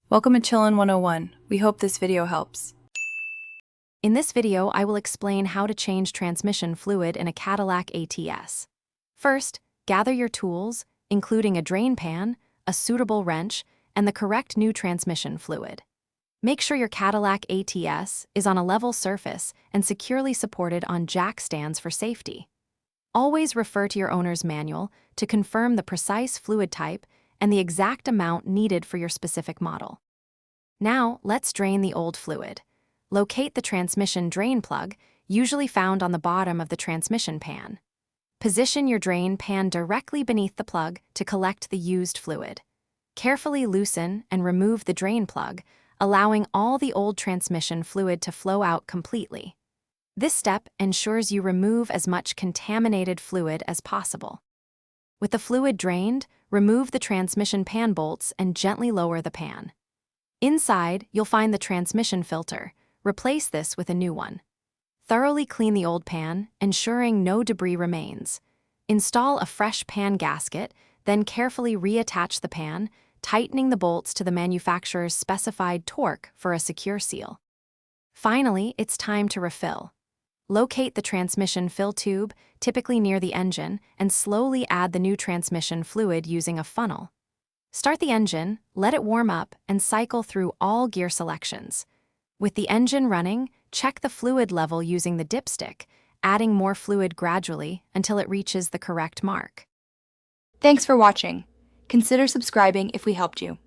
Welcome to Chillin' 101. We hope this video helps. In this video, I will explain how to change transmission fluid in a Cadillac ATS. First, gather your tools, including a drain pan, a suitable wrench, and the correct new transmission fluid. Make sure your Cadillac ATS is on a level surface and securely supported on jack stands for safety. Always refer to your owner's manual to confirm the precise fluid type and the exact amount needed for your specific model. Now, let's drain the old fluid. Locate the transmission drain plug, usually found on the bottom of the transmission pan. Position your drain pan directly beneath the plug to collect the used fluid. Carefully loosen and remove the drain plug, allowing all the old transmission fluid to flow out completely. This step ensures you remove as much contaminated fluid as possible. With the fluid drained, remove the transmission pan bolts and gently lower the pan. Inside, you'll find the transmission filter. Replace this with a new one. Thoroughly clean the old pan, ensuring no debris remains. Install a fresh pan gasket, then carefully reattach the pan, tightening the bolts to the manufacturer's specified torque for a secure seal. Finally, it's time to refill. Locate the transmission fill tube, typically near the engine, and slowly add the new transmission fluid using a funnel. Start the engine, let it warm up, and cycle through all gear selections. With the engine running, check the fluid level using the dipstick, adding more fluid gradually until it reaches the correct mark. Thanks for watching. Consider subscribing if we helped you.